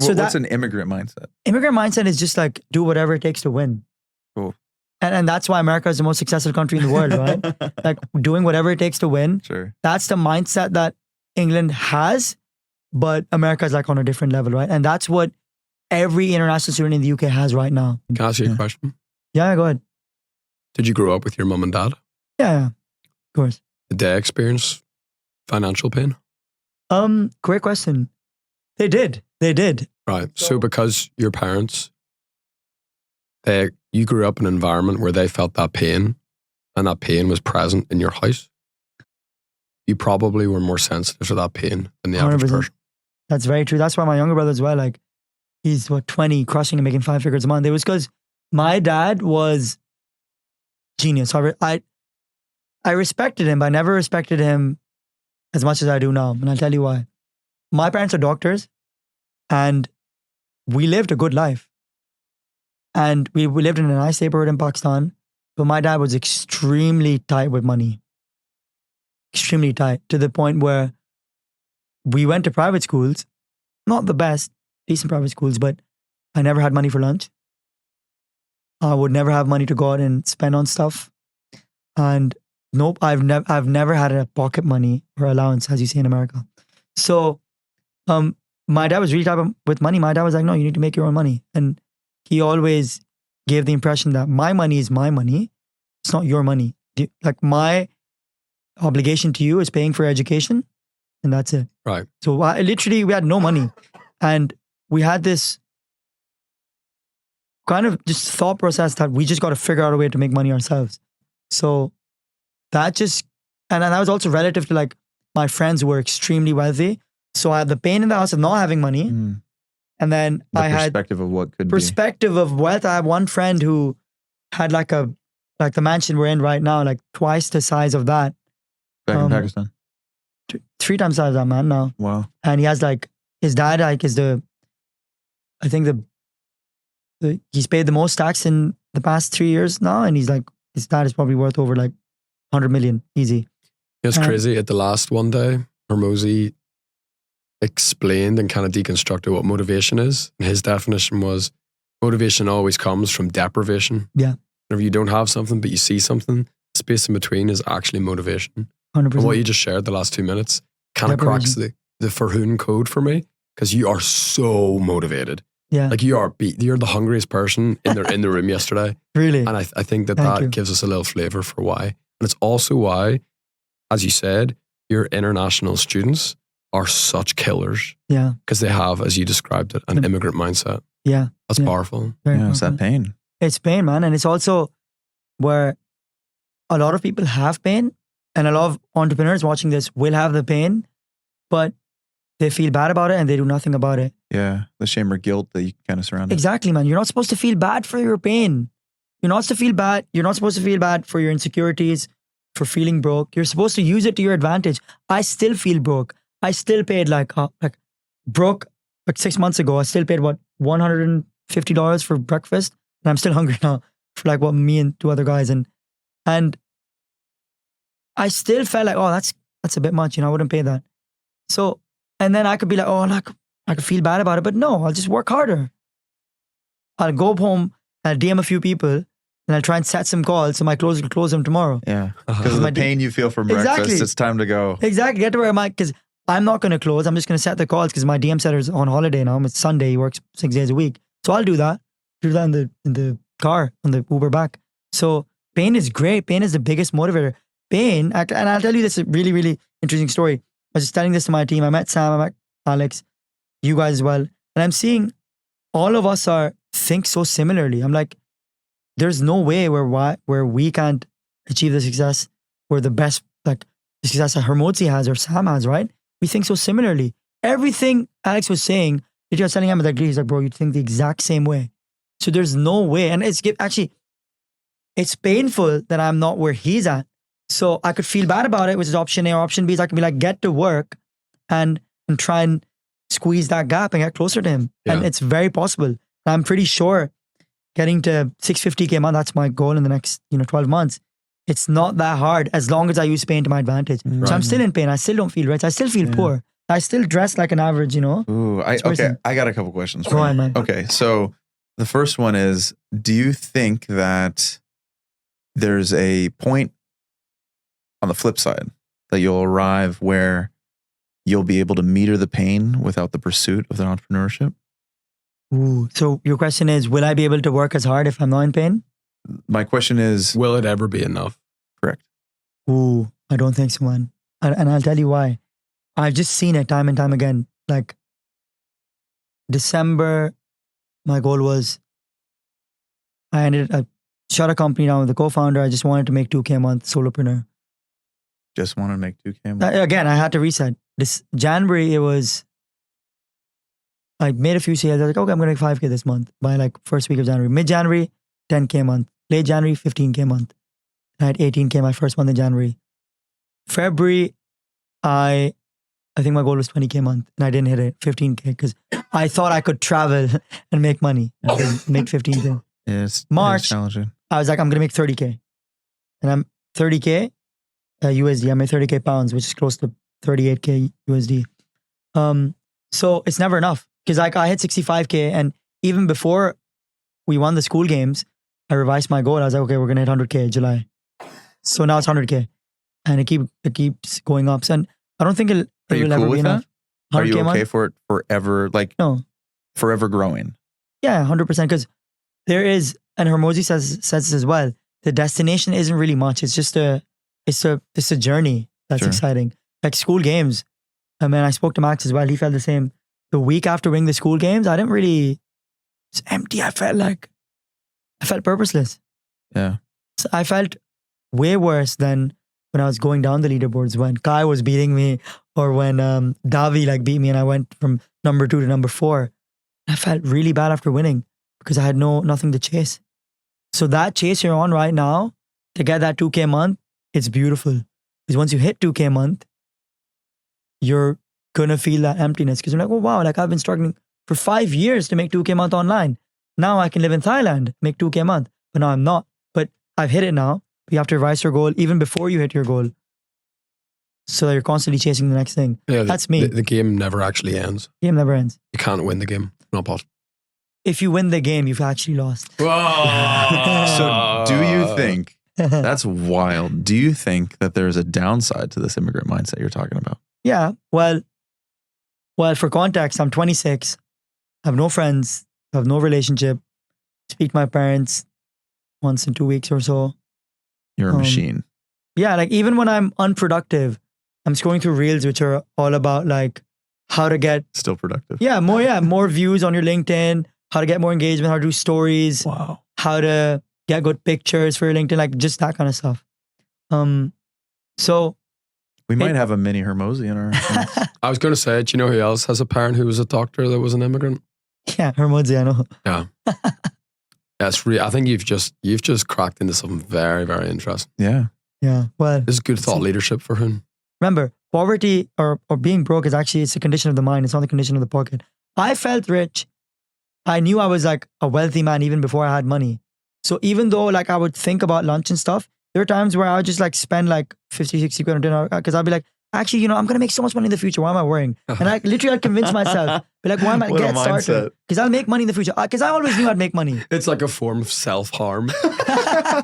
What's an immigrant mindset? Immigrant mindset is just like, do whatever it takes to win. Cool. And that's why America is the most successful country in the world, right? Like doing whatever it takes to win. Sure. That's the mindset that England has, but America is like on a different level, right? And that's what every international student in the UK has right now. Can I ask you a question? Yeah, go ahead. Did you grow up with your mum and dad? Yeah, of course. Did they experience financial pain? Great question. They did. Right. So because your parents, you grew up in an environment where they felt that pain and that pain was present in your house, you probably were more sensitive to that pain than the average 100%. person. That's very true. That's why my younger brother as well, like he's 20, crushing and making 5 figures a month. It was because my dad was genius. I respected him, but I never respected him as much as I do now. And I'll tell you why. My parents are doctors and we lived a good life. And we lived in a nice neighborhood in Pakistan, but my dad was extremely tight with money. Extremely tight, to the point where we went to private schools, not the best, decent private schools, but I never had money for lunch. I would never have money to go out and spend on stuff. And nope, I've never had a pocket money or allowance, as you say in America. So my dad was really tight with money. My dad was like, no, you need to make your own money. And he always gave the impression that my money is my money. It's not your money. Like my obligation to you is paying for education, and that's it. Right. So literally we had no money, and we had this kind of just thought process that we just got to figure out a way to make money ourselves. So that just, and that was also relative to like my friends who were extremely wealthy. So I had the pain in the house of not having money. And then I had perspective of what could perspective of wealth. I have one friend who had like the mansion we're in right now, like twice the size of that. Back in Pakistan. 3 times the size of that, man, now. Wow. And he has like, his dad like is he's paid the most tax in the past 3 years now. And he's like, his dad is probably worth over like 100 million, easy. It's crazy. At the last one day, Hormozi explained and kind of deconstructed what motivation is. And his definition was motivation always comes from deprivation. Yeah. Whenever you don't have something, but you see something, the space in between is actually motivation. 100%. And what you just shared the last 2 minutes kind of cracks the Farhoon code for me, because you are so motivated. Yeah. Like you're the hungriest person in the room yesterday. Really? And I think that gives us a little flavor for why. And it's also why, as you said, your international students are such killers. Yeah. Because they have, as you described it, an immigrant mindset. Yeah. That's powerful. It's that pain. It's pain, man. And it's also where a lot of people have pain, and a lot of entrepreneurs watching this will have the pain, but they feel bad about it and they do nothing about it. Yeah. The shame or guilt that you kind of surround it. Exactly, man. You're not supposed to feel bad for your pain. You're not supposed to feel bad for your insecurities, for feeling broke. You're supposed to use it to your advantage. I still feel broke. I still paid broke 6 months ago. I still paid $150 for breakfast, and I'm still hungry now for me and 2 other guys, and I still felt like, oh, that's a bit much, I wouldn't pay that. So, and then I could be like, oh, I could feel bad about it, but no, I'll just work harder. I'll go home, I'll DM a few people, and I'll try and set some calls so my clothes will close them tomorrow. Yeah, because of the pain you feel from breakfast, it's time to go. Exactly, get to where because I'm not going to close. I'm just going to set the calls because my DM setter's on holiday now. It's Sunday. He works 6 days a week. So I'll do that. Do that in the car, on the Uber back. So pain is great. Pain is the biggest motivator. Pain, and I'll tell you this really, really interesting story. I was just telling this to my team. I met Sam, I met Alex, you guys as well. And I'm seeing all of us think so similarly. I'm like, there's no way where we can't achieve the success where the best, the success that Hormozi has or Sam has, right? We think so similarly. Everything Alex was saying, if you're telling him that, he's like, bro, you think the exact same way. So there's no way. And it's painful that I'm not where he's at. So I could feel bad about it, which is option A, or option B is I could be like, get to work and try and squeeze that gap and get closer to him. Yeah. And it's very possible. I'm pretty sure getting to $650K a month, that's my goal in the next 12 months. It's not that hard as long as I use pain to my advantage. Right. So I'm still in pain. I still don't feel rich. I still feel poor. I still dress like an average, Ooh, person. I got a couple questions. Go on, man. Okay, so the first one is, do you think that there's a point on the flip side that you'll arrive where you'll be able to meter the pain without the pursuit of the entrepreneurship? Ooh, so your question is, will I be able to work as hard if I'm not in pain? My question is, will it ever be enough? Correct. Ooh, I don't think so, man. And I'll tell you why. I've just seen it time and time again. Like December, my goal was, I shut a company down with the co-founder. I just wanted to make 2K a month, solopreneur. Just want to make 2K a month? Again, I had to reset. This January, I made a few sales. I was like, okay, I'm going to make 5K this month by like first week of January. Mid-January, 10K a month. Late January, 15K a month. I had 18K my first month in January. February, I think my goal was 20K a month and I didn't hit it, 15K, because I thought I could travel and make money. I could make 15K. Yes. March, challenging. I was like, I'm going to make 30K. And I'm 30K USD. I made 30K pounds, which is close to 38K USD. So it's never enough, because like I hit 65K, and even before we won the school games, I revised my goal. I was like, okay, we're going to hit 100K in July. So now it's 100K. And it keeps going up. So, and I don't think it will ever be enough. Are you okay for it forever? Like, no, forever growing? Yeah, 100%. Because there is, and Hormozi says this as well, the destination isn't really much. It's just it's a journey that's exciting. Like Skool Games. I mean, I spoke to Max as well. He felt the same. The week after winning the Skool Games, I didn't really, it's empty. I felt purposeless. Yeah. So I felt way worse than when I was going down the leaderboards, when Kai was beating me, or when Davi like beat me and I went from number 2 to number 4. I felt really bad after winning because I had nothing to chase. So that chase you're on right now to get that 2K a month, it's beautiful. Because once you hit 2K a month, you're gonna feel that emptiness, because you're like, oh wow, like I've been struggling for 5 years to make 2K a month online. Now I can live in Thailand, make 2K a month, but now I'm not. But I've hit it now. You have to revise your goal even before you hit your goal, so that you're constantly chasing the next thing. Yeah, that's me. The game never actually ends. Game never ends. You can't win the game. Not possible. If you win the game, you've actually lost. So do you think, that's wild, do you think that there's a downside to this immigrant mindset you're talking about? Yeah. Well, for context, I'm 26. I have no friends. I have no relationship. Speak to my parents once in 2 weeks or so. You're a machine. Yeah, like even when I'm unproductive, I'm scrolling through reels which are all about like how to get still productive. Yeah, more views on your LinkedIn, how to get more engagement, how to do stories, how to get good pictures for your LinkedIn, like just that kind of stuff. So we might have a mini Hormozi in our I was going to say, do you know who else has a parent who was a doctor that was an immigrant? Yeah, Hormozi, I know. Yeah. That's I think you've just cracked into something very, very interesting. Yeah. Yeah. Well, this is good thought leadership for him. Remember, poverty or being broke is actually, it's a condition of the mind. It's not the condition of the pocket. I felt rich. I knew I was like a wealthy man even before I had money. So even though like I would think about lunch and stuff, there are times where I would just like spend like 50, 60 quid on dinner, because I'd be like, actually, I'm going to make so much money in the future. Why am I worrying? And I literally, I'd convince myself, be like, why am I get started? Because I'll make money in the future. Because I always knew I'd make money. It's like a form of self-harm.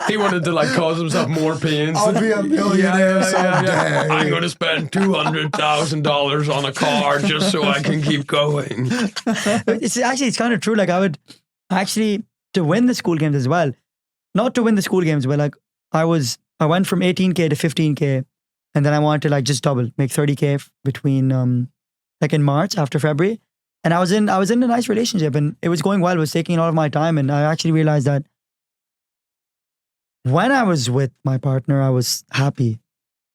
He wanted to like cause himself more pain. I'll be a millionaire someday. I'm going to spend $200,000 on a car just so I can keep going. It's kind of true. Like I would actually, to win the Skool Games as well, not to win the Skool Games, but like I went from 18K to 15K. And then I wanted to like just double, make 30K between like in March after February. And I was in a nice relationship and it was going well. It was taking a lot of my time. And I actually realized that when I was with my partner, I was happy.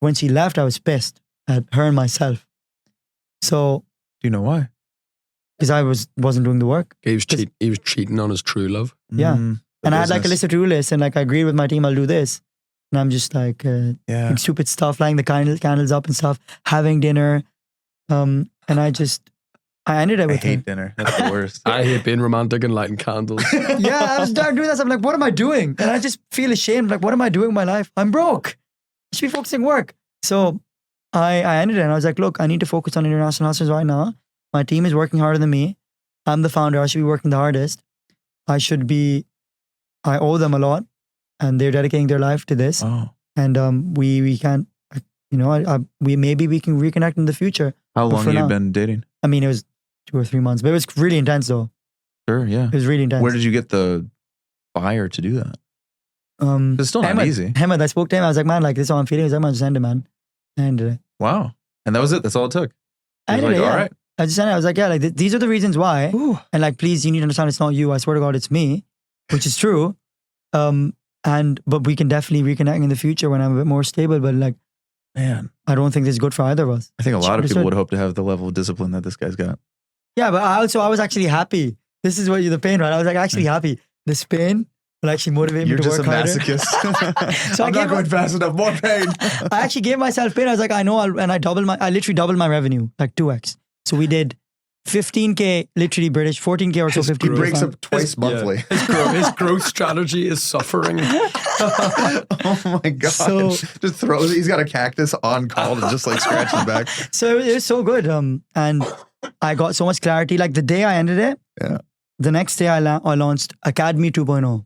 When she left, I was pissed at her and myself. So do you know why? Because I wasn't doing the work. He was cheating on his true love. Yeah. And I had like a list of to-do lists, and like I agreed with my team, I'll do this. And I'm just like, stupid stuff, lighting the candles up and stuff, having dinner. And I ended it with I hate dinner. That's the worst. I hate being romantic and lighting candles. Yeah, I started doing that. So I'm like, what am I doing? And I just feel ashamed. Like, what am I doing with my life? I'm broke. I should be focusing on work. So I ended it and I was like, look, I need to focus on international hustlers right now. My team is working harder than me. I'm the founder. I should be working the hardest. I owe them a lot and they're dedicating their life to this. Oh. And we can't, maybe we can reconnect in the future. How long have you been dating? I mean, it was 2 or 3 months, but it was really intense though. Sure, yeah. It was really intense. Where did you get the fire to do that? It's still not easy. Ahmed, I spoke to him. I was like, man, like this is how I'm feeling. He's like, man, just end it, man. I ended it. Wow. And that was it. That's all it took. I ended like, it, yeah. all right. I just ended it. I was like, yeah, like these are the reasons why. Ooh. And like, please, you need to understand it's not you. I swear to God, it's me, which is true. But we can definitely reconnect in the future when I'm a bit more stable. But like, man, I don't think this is good for either of us. I think a lot of people would hope to have the level of discipline that this guy's got. Yeah, but I was actually happy. This is what the pain, right? I was like actually happy. This pain will actually motivate me to work harder. You're just a masochist. So I'm not going fast enough. More pain. I actually gave myself pain. I was like, I know, I literally doubled my revenue, like 2x. So we did 15K, literally British, 14K or so, 15K. He breaks up twice monthly. Yeah. His growth strategy is suffering. Oh my God. So, just throws, he's got a cactus on call to just like scratch his back. So it was so good. And I got so much clarity. Like the day I ended it, the next day I launched Academy 2.0,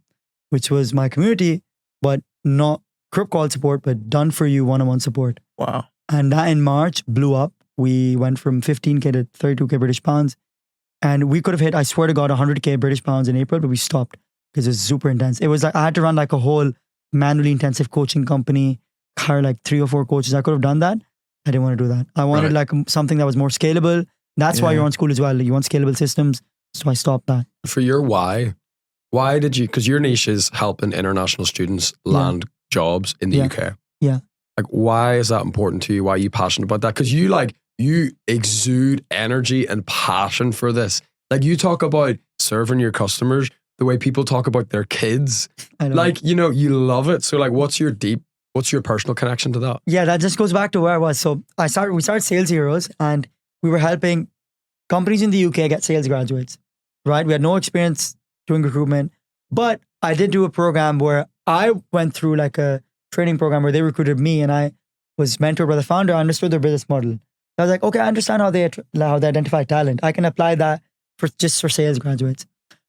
which was my community, but not group call support, but done for you one-on-one support. Wow. And that in March blew up. We went from 15K to 32K British pounds. And we could have hit, I swear to God, 100K British pounds in April, but we stopped because it was super intense. It was like I had to run like a whole manually intensive coaching company, hire like 3 or 4 coaches. I could have done that. I didn't want to do that. I wanted like something that was more scalable. That's why you're on Skool as well. You want scalable systems. So I stopped that. For your why did you, because your niche is helping international students land jobs in the UK. Yeah. Like, why is that important to you? Why are you passionate about that? Because you exude energy and passion for this. Like, you talk about serving your customers the way people talk about their kids. I know. Like, you love it. So like, what's your personal connection to that? Yeah, that just goes back to where I was. So we started Sales Heroes and we were helping companies in the UK get sales graduates, right? We had no experience doing recruitment, but I did do a program where I went through like a training program where they recruited me and I was mentored by the founder. I understood their business model. I was like, okay, I understand how they identify talent. I can apply that for sales graduates.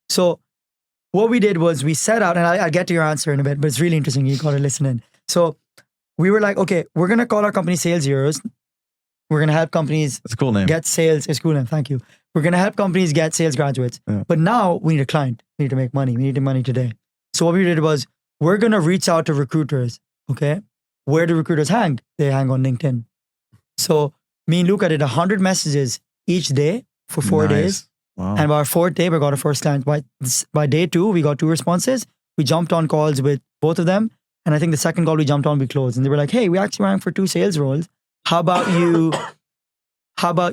So what we did was we set out, and I'll get to your answer in a bit, but it's really interesting. You got to listen in. So we were like, okay, we're going to call our company Sales Heroes. We're going to help companies That's a cool name. Get sales. It's a cool name. Thank you. We're going to help companies get sales graduates. Yeah. But now we need a client. We need to make money. We need the money today. So what we did was we're going to reach out to recruiters. Okay. Where do recruiters hang? They hang on LinkedIn. So me and Luca did 100 messages each day for 4 days. Wow. And by our 4th day, we got our first client. By day 2, we got 2 responses. We jumped on calls with both of them. And I think the second call we jumped on, we closed. And they were like, hey, we actually ran for 2 sales roles. How about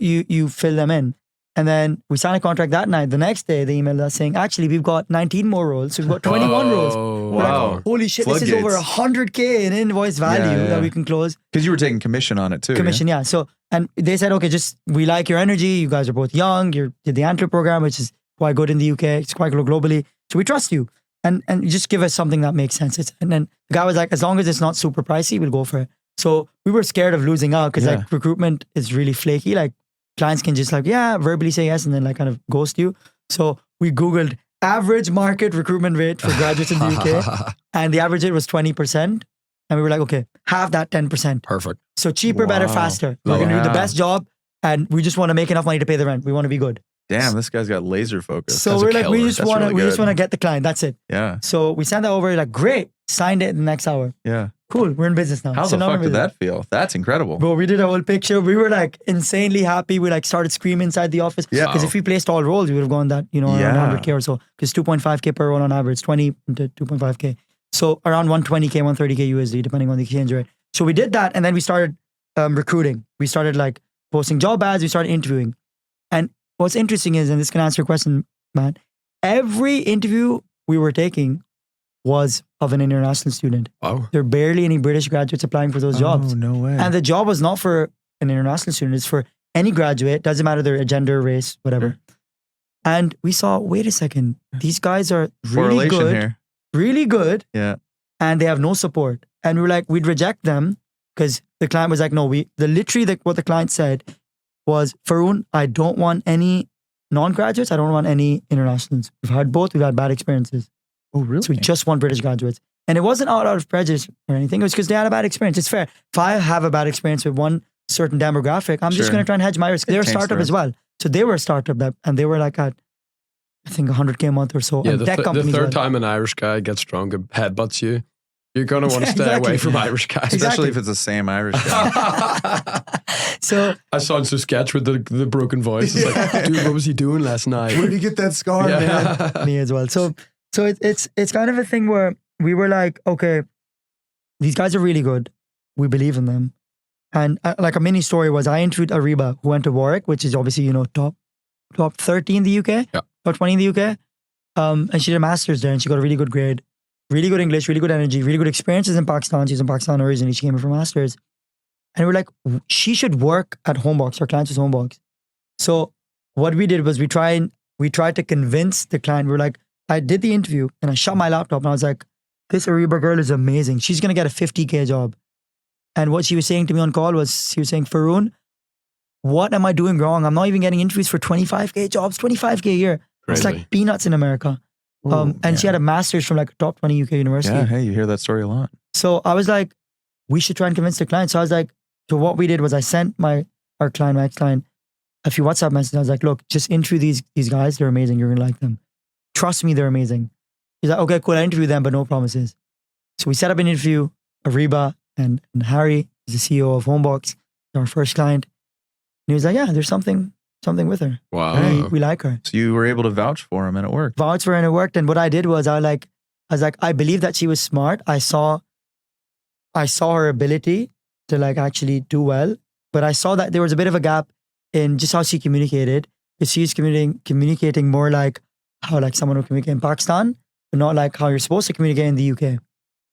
you fill them in? And then we signed a contract that night. The next day, they emailed us saying, actually, we've got 19 more roles. So we've got 21 roles. Wow. Like, holy shit, this is over 100K in invoice value that we can close. Because you were taking commission on it too. Commission, yeah. So, and they said, okay, we like your energy. You guys are both young. You did the Antler program, which is quite good in the UK. It's quite good globally. So we trust you. And you just give us something that makes sense. And then the guy was like, as long as it's not super pricey, we'll go for it. So we were scared of losing out because like recruitment is really flaky. Like clients can just like, verbally say yes and then like kind of ghost you. So we Googled average market recruitment rate for graduates in the UK. And the average rate was 20%. And we were like, okay, half that 10%. Perfect. So cheaper, better, faster. We're going to do the best job and we just want to make enough money to pay the rent. We want to be good. Damn, this guy's got laser focus. So we're like, we just want to get the client. That's it. Yeah. So we sent that over, like, great. Signed it in the next hour. Yeah. Cool. We're in business now. How the fuck did that feel? That's incredible. Bro, we did a whole picture. We were like insanely happy. We like started screaming inside the office. Yeah. Because if we placed all roles, we would have gone that, around 100K or so. Because 2.5K per role on average, 20 into 2.5K. So around 120K, 130K USD, depending on the exchange rate. So we did that. And then we started recruiting. We started like posting job ads. We started interviewing. And what's interesting is, and this can answer your question, Matt, every interview we were taking was of an international student. Wow. There are barely any British graduates applying for those jobs. Oh, no way. And the job was not for an international student. It's for any graduate. Doesn't matter their gender, race, whatever. And we saw, wait a second, these guys are really good. Really good. Yeah. And they have no support. And we were like, we'd reject them because the client was like, no, what the client said was, Farhoon, I don't want any non-graduates. I don't want any internationals. We've had both. We've had bad experiences. Oh, really? So we just want British graduates. And it wasn't out of prejudice or anything. It was because they had a bad experience. It's fair. If I have a bad experience with one certain demographic, I'm just Sure. going to try and hedge my risk. They're a Change the startup as risk. well. So they were a startup and they were like at, I think, 100K a month or so. Yeah, and the tech companies third were- time an Irish guy gets drunk and headbutts you, you're going to want to stay Exactly. away from Irish guys. Especially Exactly. if it's the same Irish guy. So I sound so sketch with the broken voice. It's like, dude, what was he doing last night? Where did you get that scar, man? Yeah. me as well. So it's kind of a thing where we were like, okay, these guys are really good. We believe in them. And like a mini story was I interviewed Ariba, who went to Warwick, which is obviously, top 30 in the UK, Yeah. top 20 in the UK. And she did a master's there and she got a really good grade, really good English, really good energy, really good experiences in Pakistan. She's in Pakistan originally. She came in for master's. And we're like, she should work at Homebox. Our client was Homebox. So what we did was we tried to convince the client. We're like, I did the interview and I shut my laptop and I was like, this Ariba girl is amazing. She's going to get a 50K job. And what she was saying to me on call was, she was saying, Farhoon, what am I doing wrong? I'm not even getting interviews for 25K jobs, 25K a year. It's Crazy. like peanuts in America. And she had a master's from like a top 20 UK university. Yeah, hey, you hear that story a lot. So I was like, we should try and convince the client. So I was like, so what we did was I sent my ex-client, a few WhatsApp messages. I was like, look, just interview these guys. They're amazing. You're going to like them. Trust me, they're amazing. He's like, okay, cool. I interview them, but no promises. So we set up an interview. Ariba and Harry is the CEO of Homebox, our first client. And he was like, yeah, there's something with her. Wow. We like her. So you were able to vouch for him and it worked. Vouch for her and it worked. And what I did was I was like, I believe that she was smart. I saw her ability to like actually do well, but I saw that there was a bit of a gap in just how she communicated. Because she's communicating more like how like someone would communicate in Pakistan, but not like how you're supposed to communicate in the UK.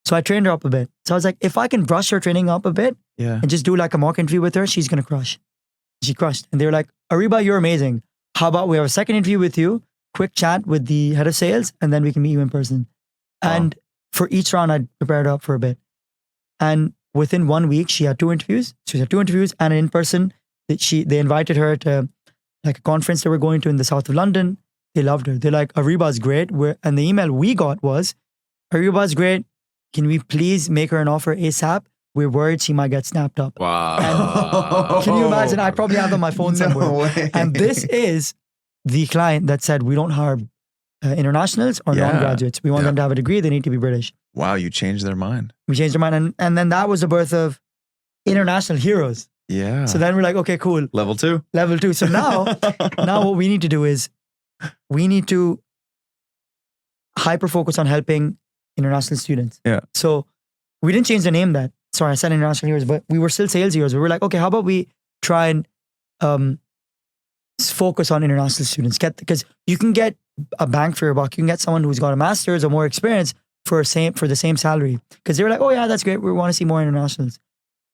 So I trained her up a bit. So I was like, if I can brush her training up a bit Yeah. and just do like a mock interview with her, she's going to crush. She crushed. And they were like, Ariba, you're amazing. How about we have a second interview with you, quick chat with the head of sales, and then we can meet you in person. Wow. And for each round, I prepared her up for a bit. And within 1 week, she had 2 interviews. She had 2 interviews and an in-person. They invited her to like a conference they were going to in the south of London. They loved her. They're like, Ariba's great. And the email we got was, Ariba's great. Can we please make her an offer ASAP? We're worried she might get snapped up. Wow. Can you imagine? I probably have it on my phone somewhere. No way. And this is the client that said, we don't hire internationals or Yeah. non-graduates. We want Yeah. them to have a degree. They need to be British. Wow, you changed their mind. We changed our mind. And then that was the birth of international heroes. Yeah. So then we're like, okay, cool. Level 2. Level 2. So now what we need to do is we need to hyper focus on helping international students. Yeah. So we didn't change the name that. Sorry, I said international heroes, but we were still sales heroes. We were like, okay, how about we try and focus on international students? Because you can get a bang for your buck. You can get someone who's got a master's or more experience for the same salary. Because they were like, oh yeah, that's great. We want to see more internationals.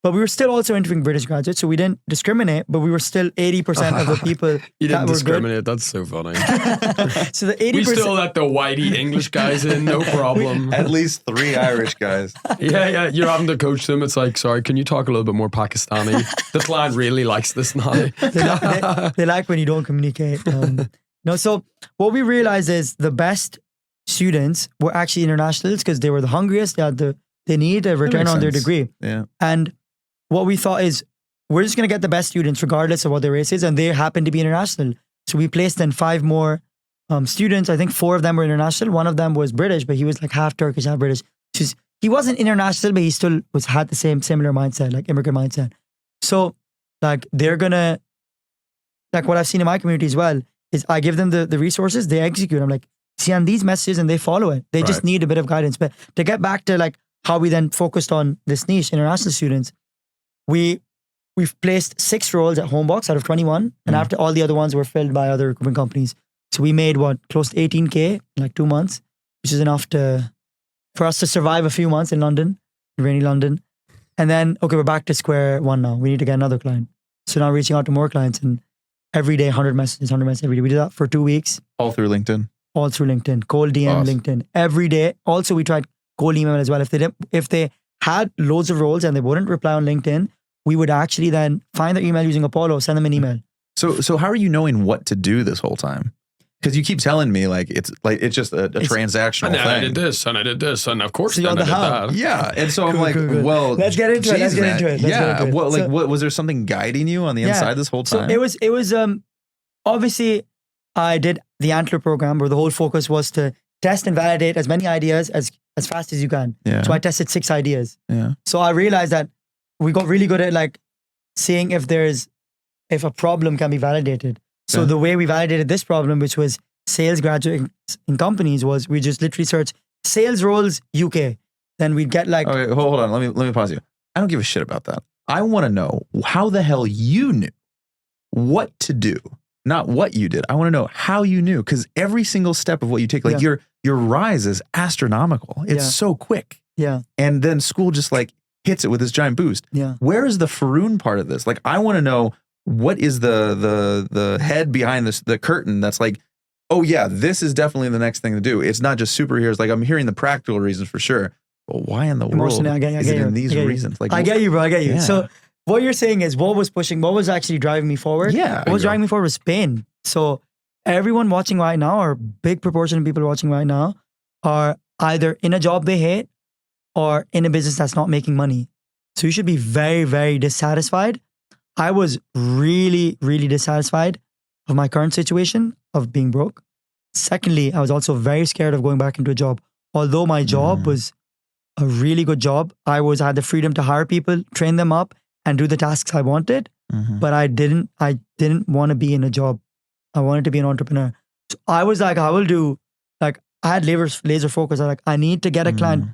But we were still also interviewing British graduates, so we didn't discriminate, but we were still 80% of the people You that didn't were discriminate. That's so funny. good. So the 80%. We still let the whitey English guys in, no problem. At least 3 Irish guys. Yeah. You're having to coach them. It's like, sorry, can you talk a little bit more Pakistani? The client really likes this now. they like when you don't communicate. So what we realized is the best students were actually internationals because they were the hungriest. They need a return makes on their sense. degree. Yeah. And what we thought is we're just going to get the best students regardless of what their race is, and they happen to be international. So we placed in 5 more students. I think 4 of them were international. One of them was British, but he was like half Turkish, half British. He wasn't international, but he still had the similar mindset, like immigrant mindset. So like they're gonna, like what I've seen in my community as well is I give them the resources, they execute. I'm like, see on these messages and they follow it. They just Right. need a bit of guidance. But to get back to like how we then focused on this niche, international students, we've placed 6 roles at Homebox out of 21. And after all the other ones were filled by other recruitment companies. So we made close to 18K in like 2 months, which is enough for us to survive a few months in London, in rainy London. And then, okay, we're back to square one now. We need to get another client. So now reaching out to more clients and every day, 100 messages every day. We did that for 2 weeks, All through LinkedIn. all through LinkedIn, cold DM Awesome. LinkedIn every day. Also, we tried cold email as well. If they had loads of roles and they wouldn't reply on LinkedIn, we would actually then find their email using Apollo, send them an email. So how are you knowing what to do this whole time? Because you keep telling me it's just a transactional thing. I did this, and I did this, and of course, So you're then I on the did how. that. Yeah, and so I'm Cool, like, cool, cool. well, Let's get into it. Let's geez, get man. into it. Let's Yeah, get into it. what was there something guiding you on the inside this whole time? So it was obviously I did the Antler program where the whole focus was to test and validate as many ideas as fast as you can. Yeah. So I tested 6 ideas. Yeah. So I realized that we got really good at like seeing if a problem can be validated. So Okay. the way we validated this problem, which was sales graduates in companies, was we just literally search sales roles UK. Then we'd get like Okay, hold on. Let me pause you. I don't give a shit about that. I want to know how the hell you knew what to do, not what you did. I want to know how you knew, because every single step of what you take, like your rise is astronomical. It's so quick. yeah, And then Skool just like hits it with this giant boost. yeah. Where is the Farhoon part of this? Like, I want to know what is the head behind this, the curtain that's like, oh yeah, this is definitely the next thing to do. It's not just superheroes. Like, I'm hearing the practical reasons for sure, but why in the world Emotionally, I get is it you. in these I get you. reasons? Like, I get you, bro. I get you. Yeah. So what you're saying is what was actually driving me forward? Yeah. What was driving me forward was pain. So everyone watching right now, or a big proportion of people watching right now, are either in a job they hate or in a business that's not making money. So you should be very, very dissatisfied. I was really, really dissatisfied of my current situation of being broke. Secondly, I was also very scared of going back into a job. Although my job was a really good job, I had the freedom to hire people, train them up, and do the tasks I wanted. But I didn't want to be in a job. I wanted to be an entrepreneur. So I was like, I will do, like, I had laser focus. I need to get a client.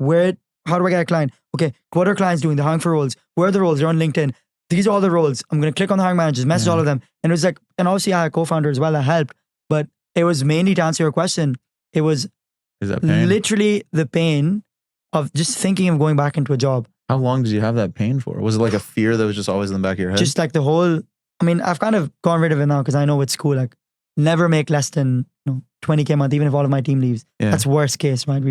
How do I get a client? Okay, what are clients doing? They're hiring for roles. Where are the roles? They're on LinkedIn. These are all the roles. I'm going to click on the hiring managers, message all of them. And it was like, and obviously I had a co-founder as well that helped, but it was mainly to answer your question. It was is that pain? literally the pain of just thinking of going back into a job. How long did you have that pain for? Was it like a fear that was just always in the back of your head? Just like the whole, I mean, I've kind of gone rid of it now because I know with Skool, like, never make less than 20K a month, even if all of my team leaves. Yeah. That's worst case, right?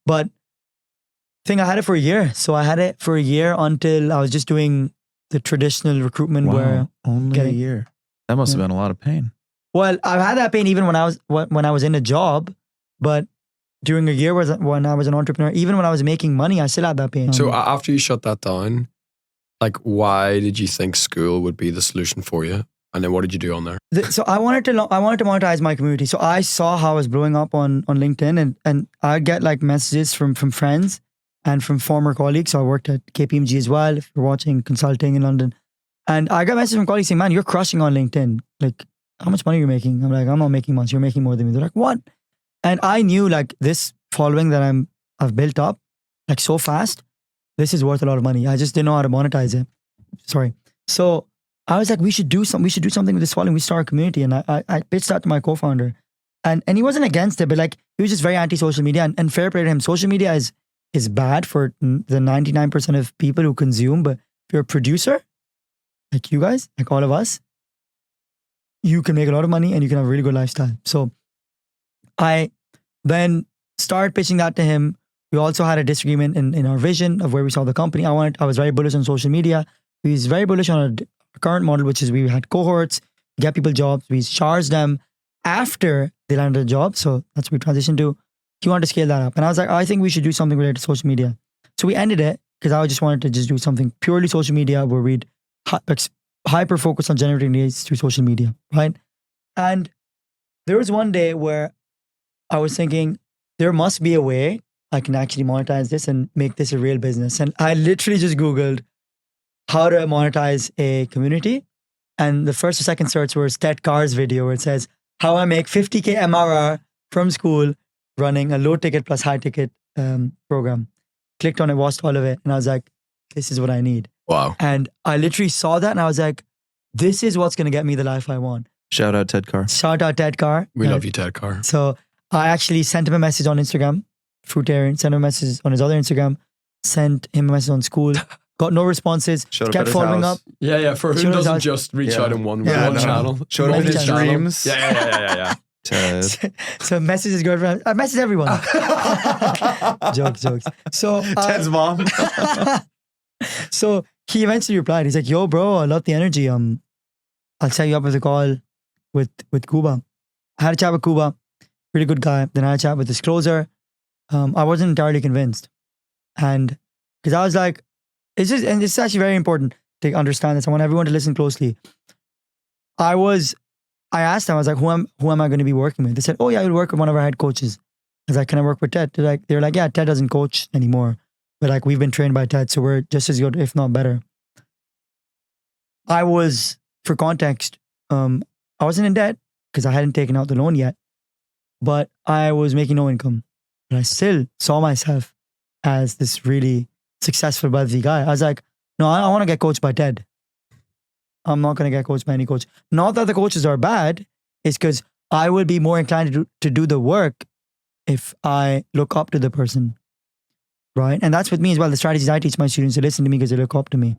But I think I had it for a year. So I had it for a year until I was just doing the traditional recruitment where only a getting- year. That must have been a lot of pain. Well, I've had that pain even when I was in a job, but during a year when I was an entrepreneur, even when I was making money, I still had that pain. So after you shut that down, like, why did you think Skool would be the solution for you? And then what did you do on there? So I wanted to monetize my community. So I saw how I was blowing up on LinkedIn, and I'd get like messages from friends and from former colleagues. So I worked at KPMG as well, if you're watching consulting in London. And I got messages from colleagues saying, man, you're crushing on LinkedIn. Like, how much money are you making? I'm like, I'm not making much. You're making more than me. They're like, what? And I knew like this following that I've built up like so fast, this is worth a lot of money. I just didn't know how to monetize it. Sorry. So I was like, we should do something with this following. We start a community. And I pitched that to my co-founder. And he wasn't against it, but like he was just very anti-social media. And fair play to him. Social media is bad for the 99% of people who consume. But if you're a producer, like you guys, like all of us, you can make a lot of money and you can have a really good lifestyle. So I then started pitching that to him. We also had a disagreement in our vision of where we saw the company. I was very bullish on social media. He was very bullish on our current model, which is we had cohorts, get people jobs. We charge them after they landed a job. So that's what we transitioned to. He wanted to scale that up. And I was like, I think we should do something related to social media. So we ended it because I just wanted to just do something purely social media where we'd hyper focus on generating leads through social media, right? And there was one day where I was thinking, there must be a way I can actually monetize this and make this a real business. And I literally just Googled how to monetize a community. And the first or second search was Ted Carr's video where it says, how I make 50K MRR from Skool running a low ticket plus high ticket program. Clicked on it, watched all of it. And I was like, this is what I need. Wow. And I literally saw that and I was like, this is what's going to get me the life I want. Shout out Ted Carr. Shout out Ted Carr. We love you, Ted Carr. So I actually sent him a message on Instagram, Fruitarian, sent him a message on his other Instagram, sent him a message on Skool, got no responses, Showed up kept at his following house. up. Yeah. For who Showed us doesn't how- just reach Yeah. out in one Yeah, one no. channel. Showed up One in his channel. dreams. Yeah. Ted. So message his girlfriend. I message everyone. Jokes. So Ted's mom. so he eventually replied. He's like, "Yo, bro, I love the energy. I'll set you up with a call with Kuba." I had a chat with Kuba, really good guy. Then I had a chat with his closer. I wasn't entirely convinced, and because I was like, and it's actually very important to understand this. I want everyone to listen closely. I asked them, I was like, who am I going to be working with? They said, oh yeah, you'll work with one of our head coaches. I was like, can I work with Ted? They're like, yeah, Ted doesn't coach anymore. But like, we've been trained by Ted, so we're just as good, if not better. I was, for context, I wasn't in debt because I hadn't taken out the loan yet, but I was making no income. But I still saw myself as this really successful, wealthy guy. I was like, no, I want to get coached by Ted. I'm not going to get coached by any coach. Not that the coaches are bad. It's because I will be more inclined to do the work if I look up to the person. Right? And that's with me as well. The strategies I teach my students, they listen to me because they look up to me.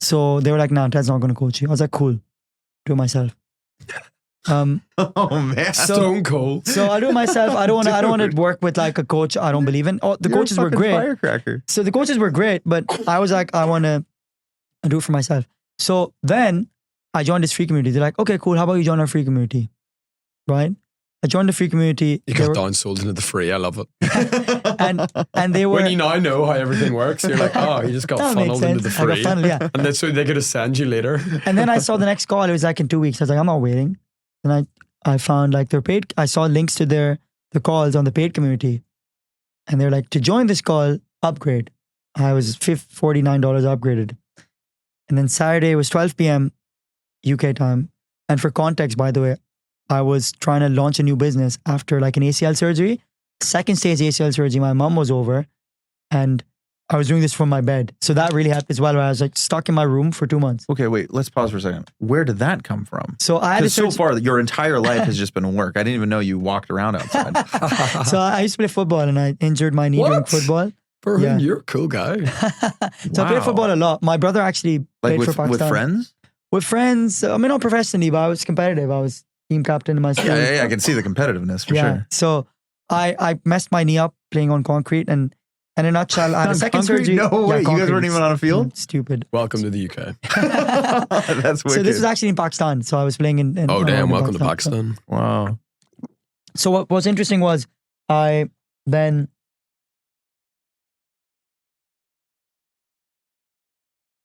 So they were like, nah, Ted's not going to coach you. I was like, cool. Do it myself. Oh man. Stone cold. So I'll do it myself. I don't want to work with like a coach I don't believe in. Oh, the You're coaches a were fucking great. Firecracker. So the coaches were great, but I was like, I want to do it for myself. So then I joined this free community. They're like, okay, cool. How about you join our free community? Right? I joined the free community. You got down-sold into the free. I love it. and they were... When you now know how everything works, you're like, oh, you just got funneled into the free. I got funneled, yeah. And that's so they could send you later. And then I saw the next call. It was like in 2 weeks. I was like, I'm not waiting. And I found like their paid... I saw links to the calls on the paid community. And they're like, to join this call, upgrade. I was $49 upgraded. And then Saturday was 12 p.m. UK time. And for context, by the way, I was trying to launch a new business after like an ACL surgery. Second stage ACL surgery, my mom was over and I was doing this from my bed. So that really helped as well, where I was like stuck in my room for 2 months. Okay, wait, let's pause for a second. Where did that come from? So I had so far, your entire life has just been work. I didn't even know you walked around outside. So I used to play football and I injured my knee doing football. Farhoon, Yeah. you're a cool guy. So I played football a lot. My brother actually played for Pakistan. With friends? With friends. I mean, not professionally, but I was competitive. I was team captain in my school. Yeah, I can see the competitiveness for sure. So I messed my knee up playing on concrete and in a nutshell, I had a second surgery. No way, you guys weren't even on a field? Stupid. Welcome to the UK. That's wicked. So this was actually in Pakistan. So I was playing in Oh damn, welcome to Pakistan. Wow. So what was interesting was I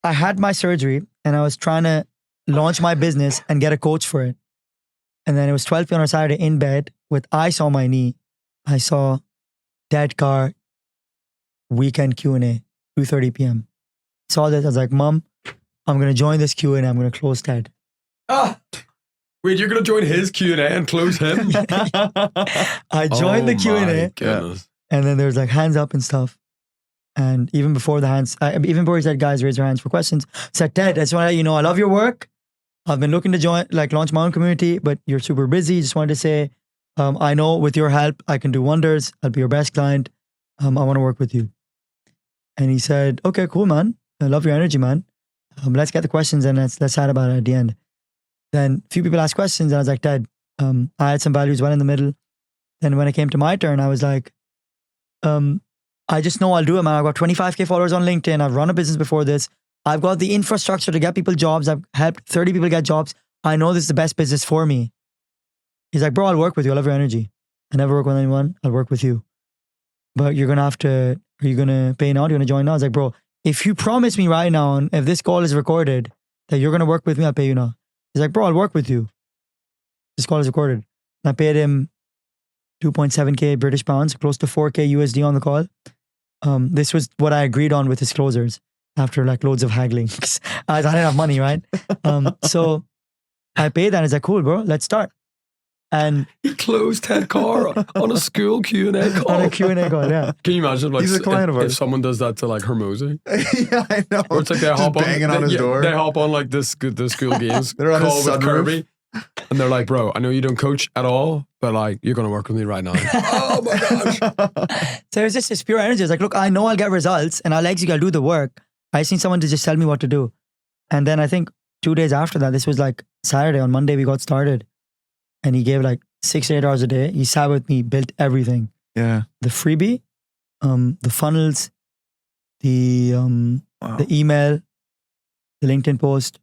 had my surgery and I was trying to launch my business and get a coach for it. And then it was 12 p.m. on a Saturday in bed with ice on my knee. I saw Dead Car weekend Q&A, 2:30 p.m. Saw this. I was like, Mom, I'm going to join this Q&A. I'm going to close Ted. Wait, you're going to join his Q&A and close him? I joined the Q&A. Goodness. And then there was like hands up and stuff. And even before the hands, even before he said, guys, raise your hands for questions, I said, Ted, I just want to let you know, I love your work. I've been looking to launch my own community, but you're super busy. Just wanted to say, I know with your help, I can do wonders. I'll be your best client. I want to work with you. And he said, okay, cool, man. I love your energy, man. Let's get the questions and let's chat about it at the end. Then a few people asked questions and I was like, Ted, I had some values well in the middle. Then when it came to my turn, I was like, I just know I'll do it, man. I've got 25K followers on LinkedIn. I've run a business before this. I've got the infrastructure to get people jobs. I've helped 30 people get jobs. I know this is the best business for me. He's like, bro, I'll work with you. I love your energy. I never work with anyone. I'll work with you. But you're going to have to, are you going to pay now? Do you want to join now? I was like, bro, if you promise me right now, and if this call is recorded, that you're going to work with me, I'll pay you now. He's like, bro, I'll work with you. This call is recorded. And I paid him 2.7K British pounds, close to 4K USD on the call. This was what I agreed on with his closers after like loads of haggling. I didn't have money, right? So I paid that and he's like, cool, bro, let's start. And he closed Ted Carr on a school Q&A call. On a Q&A call, yeah. Can you imagine like, He's a client of ours. if someone does that to like Hermosi? Yeah, I know. Or it's like they hop on, banging on his door. They hop on like the Skool Games They're on call his with sunroof. Kirby. And they're like, bro, I know you don't coach at all, but like, you're going to work with me right now. Oh my gosh. So it was just this pure energy. It's like, look, I know I'll get results and I'll execute, I'll do the work. I just need someone to just tell me what to do. And then I think 2 days after that, this was like Saturday, on Monday we got started. and he gave like 6 to 8 hours a day. He sat with me, built everything. Yeah. The freebie, the funnels, the Wow. the email, the LinkedIn post,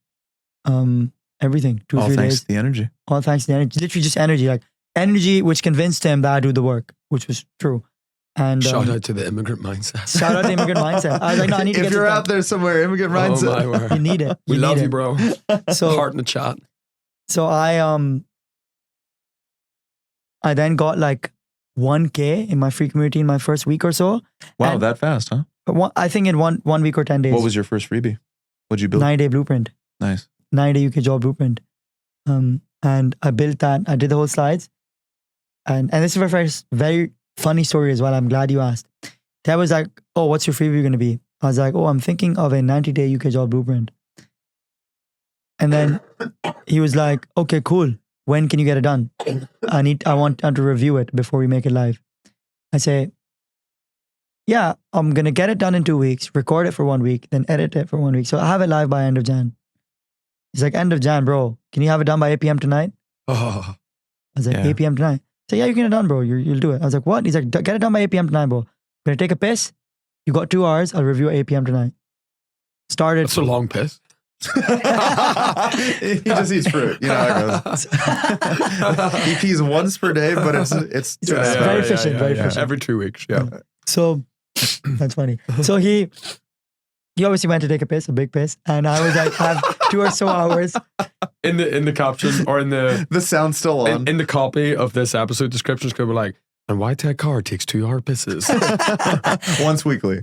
everything. 2 or All 3 thanks days. to the energy. All thanks to the energy. Literally just energy. Like energy, which convinced him that I do the work, which was true. And Shout out to the immigrant mindset. shout out to immigrant mindset. I was like, no, I need to If get you're this out there somewhere, immigrant Oh my mindset. word. done. You need it. We You love need you, it. bro. So Heart in the chat. So I then got like 1K in my free community in my first week or so. Wow, And- that fast, huh? I think in one week or 10 days. What was your first freebie? What'd you build? 9-day blueprint. Nice. 9-day UK job blueprint. And I built that. I did the whole slides. And this is a very funny story as well. I'm glad you asked. Dad was like, oh, what's your freebie going to be? I was like, oh, I'm thinking of a 90-day UK job blueprint. And then he was like, okay, cool. When can you get it done? I want to review it before we make it live. I say, yeah, I'm going to get it done in 2 weeks, record it for 1 week, then edit it for 1 week. So I have it live by end of Jan. He's like, end of Jan, bro. Can you have it done by 8 p.m. tonight? Oh, I was like, Yeah. 8 p.m. tonight. So yeah, you can get it done, bro. You'll do it. I was like, what? He's like, get it done by 8 p.m. tonight, bro. Gonna take a piss. You got 2 hours. I'll review at 8 p.m. tonight. Started. that's a long piss. He just eats fruit. You know how it goes. He pees once per day, but it's Yeah, very efficient, very efficient. Every 2 weeks, yeah. So that's funny. So he obviously went to take a piss, a big piss, and I was like, have 2 or so hours. In the caption or in the The sound's still on. in the copy of this episode descriptions could be like, and why Ted Carr takes 2 hard pisses. Once weekly.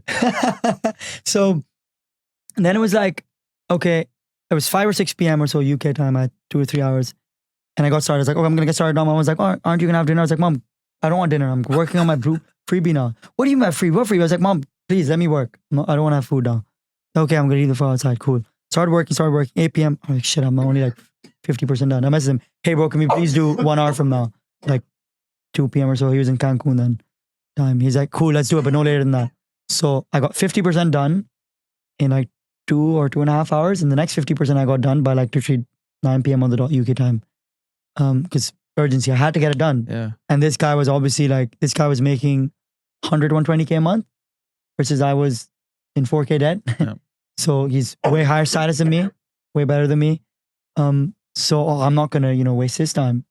So then it was like, okay, it was 5 or 6 p.m. or so UK time. I had 2 or 3 hours. And I got started. I was like, oh, I'm going to get started now. Mom was like, oh, aren't you going to have dinner? I was like, Mom, I don't want dinner. I'm working on my freebie now. What do you mean by free? What freebie? I was like, Mom, please let me work. No, I don't want to have food now. Okay, I'm going to eat the food outside. Cool. Started working, 8 p.m. I'm like, shit, I'm only like 50% done. I messaged him, hey bro, can we please do 1 hour from now? Like 2 p.m. or so. He was in Cancun then. Time. He's like, cool, let's do it, but no later than that. So I got 50% done in like 2 or 2.5 hours. And the next 50% I got done by like 9 p.m. on the dot UK time. Because urgency, I had to get it done. Yeah. And this guy was obviously like, this guy was making 100, 120K a month versus I was in 4K debt. Yeah. So he's way higher status than me, way better than me. So I'm not going to, waste his time.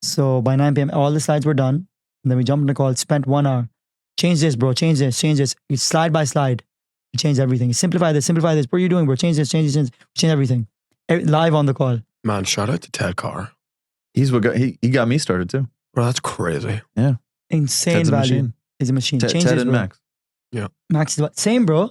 So by 9 p.m., all the slides were done. And then we jumped on the call, spent 1 hour. Change this, bro. Change this, change this. It's slide by slide. We changed everything. Simplify this. What are you doing, bro? Change this, change everything. Live on the call. Man, shout out to Ted Carr. He's what he got me started too. Bro, that's crazy. Insane Ted's a value. machine. He's a machine. Ted Change this, and bro. Max. Max is what? Same, bro.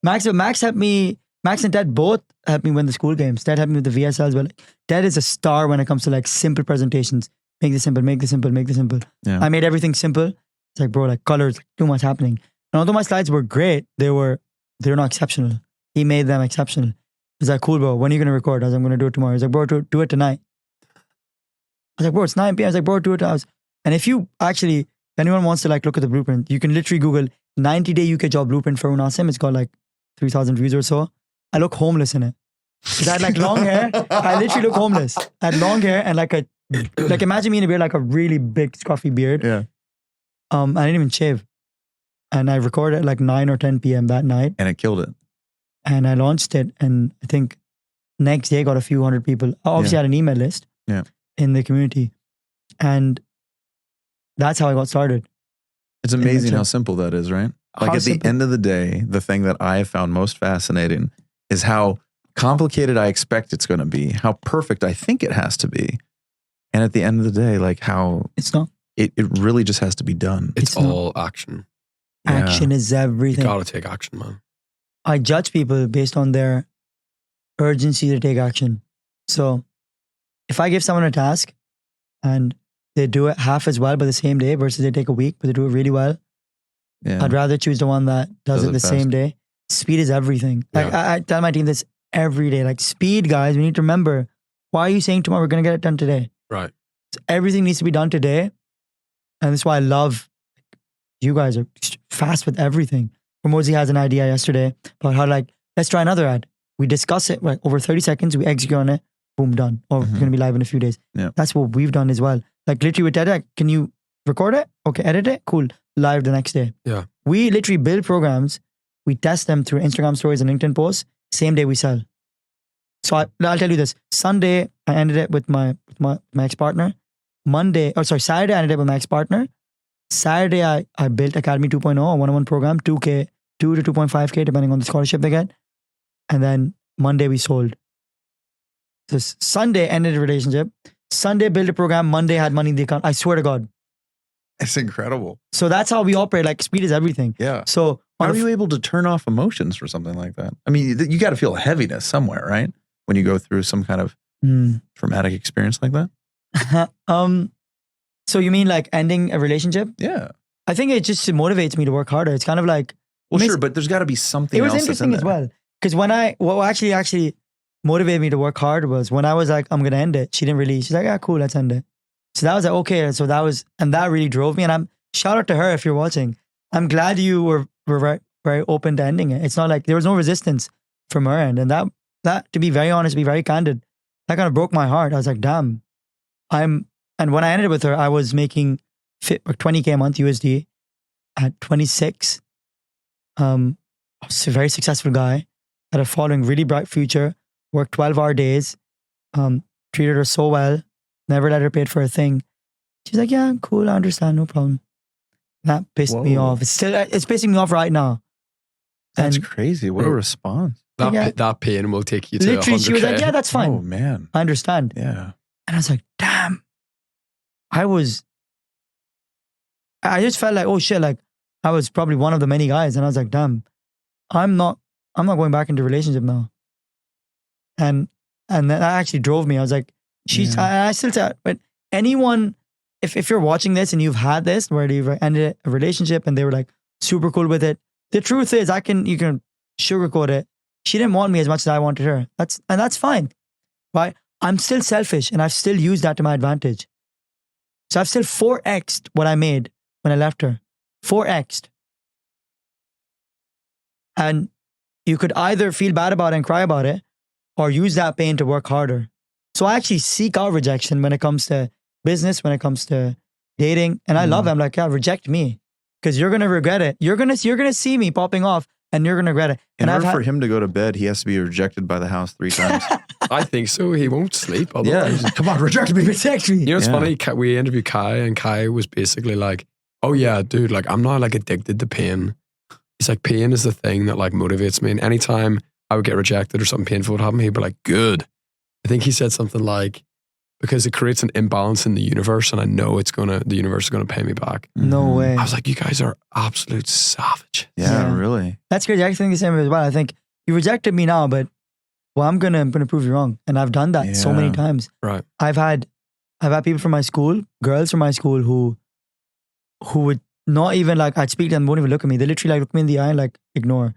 Max helped me. Max and Ted both helped me win the school games. Ted helped me with the VSLs. But Ted is a star when it comes to like simple presentations. Make this simple, make this simple, make this simple. Yeah. I made everything simple. It's like, bro, like colors, like too much happening. And although my slides were great, they're not exceptional. He made them exceptional. He's like, cool, bro. When are you going to record? I was like, I'm going to do it tomorrow. He's like, bro, do it tonight. I was like, bro, it's 9 p.m. I was like, bro, do it. And if you actually, if anyone wants to like look at the blueprint, you can literally Google 90-day UK job blueprint Farhoon Asim. It's got like 3,000 views or so. I look homeless in it. Because I had like long hair. I literally look homeless. I had long hair and like imagine me in a beard, like a really big scruffy beard. Yeah. I didn't even shave. And I recorded at like 9 or 10 p.m. that night. And it killed it. And I launched it. And I think next day got a few hundred people. I obviously had an email list in the community. And that's how I got started. It's amazing how simple that is, right? Like How at the simple. end of the day, the thing that I have found most fascinating is how complicated I expect it's going to be, how perfect I think it has to be. And at the end of the day, like how It's not. it really just has to be done. It's It's not. all action. Yeah. Action is You everything. gotta take action, man. I judge people based on their urgency to take action. So if I give someone a task and they do it half as well by the same day versus they take a week, but they do it really well, Yeah. I'd rather choose the one that does Does it it the fast. same day. Speed is everything. Like I tell my team this every day. Like speed, guys, we need to remember, why are you saying tomorrow we're going to get it done today? Right. So everything needs to be done today. And that's why I love you guys are fast with everything. Ramosi has an idea yesterday about how like, let's try another ad. We discuss it like over 30 seconds. We execute on it. boom, done. Or Mhm. going to be live in a few days. Yeah. That's what we've done as well. Like literally with TEDx, can you record it? Okay, edit it? Cool. Live the next day. Yeah. We literally build programs. We test them through Instagram stories and LinkedIn posts. Same day we sell. So I'll tell you this. Sunday, I ended it with my ex-partner. Saturday, I ended it with my ex-partner. Saturday, I built Academy 2.0, a one-on-one program, 2K, 2 to 2.5K, depending on the scholarship they get. And then Monday, we sold. So Sunday, ended the relationship. Sunday, built a program. Monday, had money in the account. I swear to God. It's incredible. So that's how we operate. Like speed is everything. Yeah. So How are you able to turn off emotions for something like that? I mean, you got to feel a heaviness somewhere, right? When you go through some kind of traumatic experience like that. So you mean like ending a relationship? Yeah. I think it just motivates me to work harder. It's kind of like, Well, sure, but there's got to be something it was else interesting that's in as there. well. Because what actually motivated me to work hard was when I was like, I'm going to end it. She didn't really, she's like, yeah, cool, let's end it. So that was like, okay. So that really drove me. And shout out to her if you're watching. I'm glad you were very, very open to ending it. It's not like there was no resistance from her end. And that to be very honest, to be very candid, that kind of broke my heart. I was like, damn, and when I ended with her, I was making 20K a month USD at 26. I was a very successful guy, had a following, really bright future, worked 12-hour days, treated her so well, never let her pay for a thing. She's like, yeah, cool, I understand, no problem. That pissed me off. It's pissing me off right now. That's And crazy. What a response. That pain will take you to literally, 100K. she was like, yeah, that's fine. Oh, man. I understand. Yeah. And I was like, damn. I just felt like, oh shit, like I was probably one of the many guys. And I was like, damn, I'm not going back into a relationship now. And that actually drove me. I was like, I still say, but anyone, if you're watching this and you've had this where you've ended a relationship and they were like super cool with it, the truth is you can sugarcoat it. She didn't want me as much as I wanted her. That's fine. Right? I'm still selfish and I've still used that to my advantage. So I've still 4x'd what I made when I left her. 4x'd. And you could either feel bad about it and cry about it or use that pain to work harder. So I actually seek out rejection when it comes to business, when it comes to dating. And I love it. I'm like, yeah, reject me because you're going to regret it. You're going to see me popping off and you're going to regret it. In order for him to go to bed, he has to be rejected by the house 3 times. I think so. He won't sleep. Otherwise. Yeah. Come on, reject me. Reject me. You know, it's funny. We interviewed Kai, and Kai was basically like, "Oh yeah, dude, like I'm not like addicted to pain. He's like, pain is the thing that like motivates me. And anytime I would get rejected or something painful would happen, he'd be like, good. I think he said something like, because it creates an imbalance in the universe, and I know the universe is gonna pay me back. No way. I was like, you guys are absolute savage. Yeah, really. That's crazy. I think the same as well. I think you rejected me now, but I'm gonna prove you wrong, and I've done that so many times. Right. I've had people from my school, girls from my school who would not even like, I'd speak to them, won't even look at me. They literally like look me in the eye and like ignore.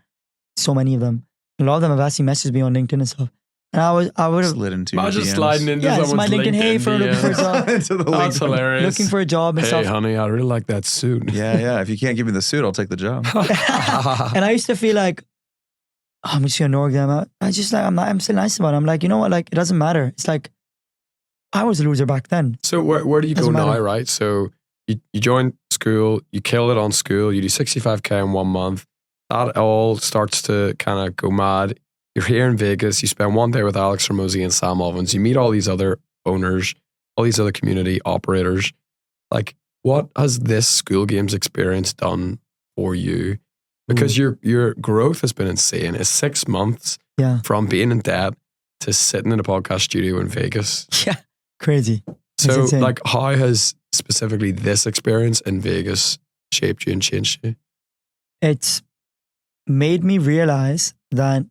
So many of them. A lot of them have actually messaged me on LinkedIn and stuff. And I would have slid into Imagine your DMs. sliding into it's someone's my LinkedIn. Hey, for looking for a job. Into the That's LinkedIn. hilarious. Looking for a job and Hey, stuff. honey, I really like that suit. Yeah. If you can't give me the suit, I'll take the job. And I used to feel like, oh, I'm just gonna ignore them. I just like I'm still nice about it. I'm like, you know what? Like it doesn't matter. It's like I was a loser back then. So where do you go Doesn't now, matter. right? So you join school, you kill it on school, you do 65K in 1 month. That all starts to kind of go mad. You're here in Vegas, you spend one day with Alex Ramosi and Sam Ovens, you meet all these other owners, all these other community operators. Like, what has this Skool Games experience done for you? Because your growth has been insane. It's 6 months from being in debt to sitting in a podcast studio in Vegas. Yeah, crazy. So, insane. like, how has specifically this experience in Vegas shaped you and changed you? It's made me realize that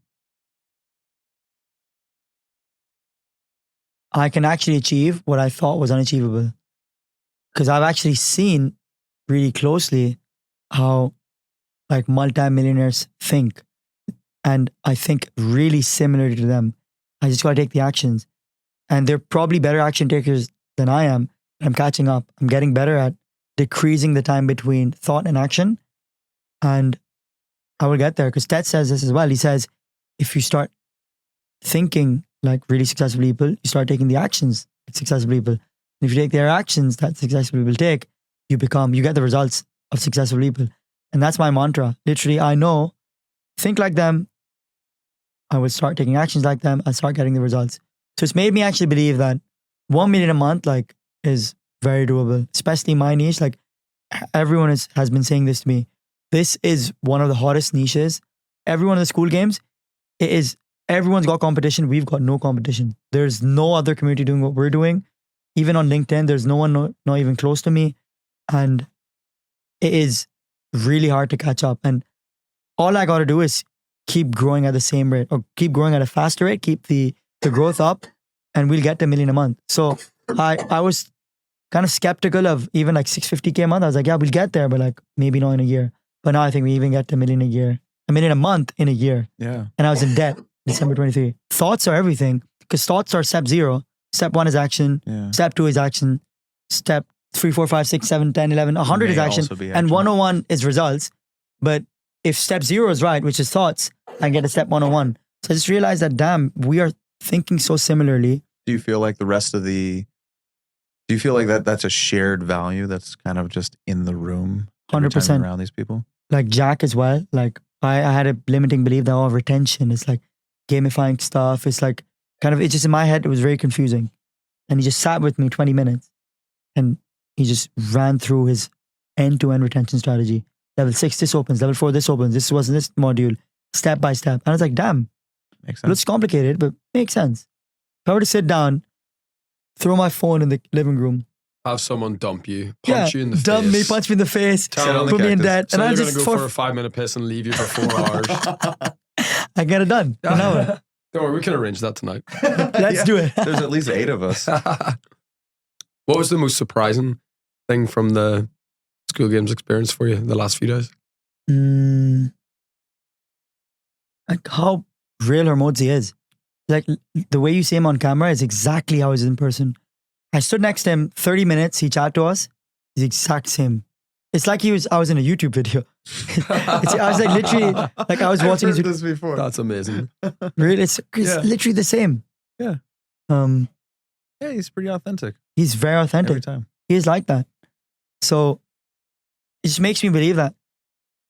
I can actually achieve what I thought was unachievable. Because I've actually seen really closely how like multimillionaires think. And I think really similar to them. I just got to take the actions. And they're probably better action takers than I am. I'm catching up. I'm getting better at decreasing the time between thought and action. And I will get there because Ted says this as well. He says, if you start thinking like really successful people, you start taking the actions that successful people. And if you take their actions that successful people take, you get the results of successful people. And that's my mantra. Literally, I know, think like them, I will start taking actions like them, I start getting the results. So it's made me actually believe that 1 million a month like is very doable, especially my niche. Like everyone has been saying this to me. This is one of the hottest niches. Everyone in the school games, everyone's got competition. We've got no competition. There's no other community doing what we're doing. Even on LinkedIn, there's no one not even close to me. And it is really hard to catch up. And all I got to do is keep growing at the same rate or keep growing at a faster rate, keep the growth up, and we'll get to 1 million a month. So I was kind of skeptical of even like 650K a month. I was like, yeah, we'll get there, but like maybe not in a year. But now I think we even get to 1 million a year, 1 million a month in a year. Yeah. And I was in debt December 23. Thoughts are everything because thoughts are step 0. Step 1 is action. Yeah. Step 2 is action. Step 3, 4, 5, 6, 7, 10, 11, 100 is action. And 101 is results. But if step 0 is right, which is thoughts, I get to step 101. So I just realized that, damn, we are thinking so similarly. Do you feel like do you feel like that's a shared value that's kind of just in the room? 100%. Around these people? Like Jack as well. Like I had a limiting belief that retention is like gamifying stuff. It's like it's just in my head, it was very confusing. And he just sat with me 20 minutes and he just ran through his end-to-end retention strategy. Level 6, this opens. Level 4, this opens. This was in this module, step by step. And I was like, damn, makes sense. Looks complicated, but makes sense. If I were to sit down, throw my phone in the living room, have someone dump you, punch you in the face. Dump me, punch me in the face, put me in debt. So and you're I going to go for a 5-minute piss and leave you for 4 hours. I get it done. An hour. Don't worry, we can arrange that tonight. Let's do it. There's at least 8 of us. What was the most surprising thing from the Skool Games experience for you the last few days? Like how real Hormozy is. Like the way you see him on camera is exactly how he is in person. I stood next to him 30 minutes. He chatted to us. He's the exact same. It's like I was in a YouTube video. I was like literally, like I was watching I've heard this before. That's amazing. Really, it's literally the same. Yeah. Yeah, he's pretty authentic. He's very authentic. Every time. He is like that. So it just makes me believe that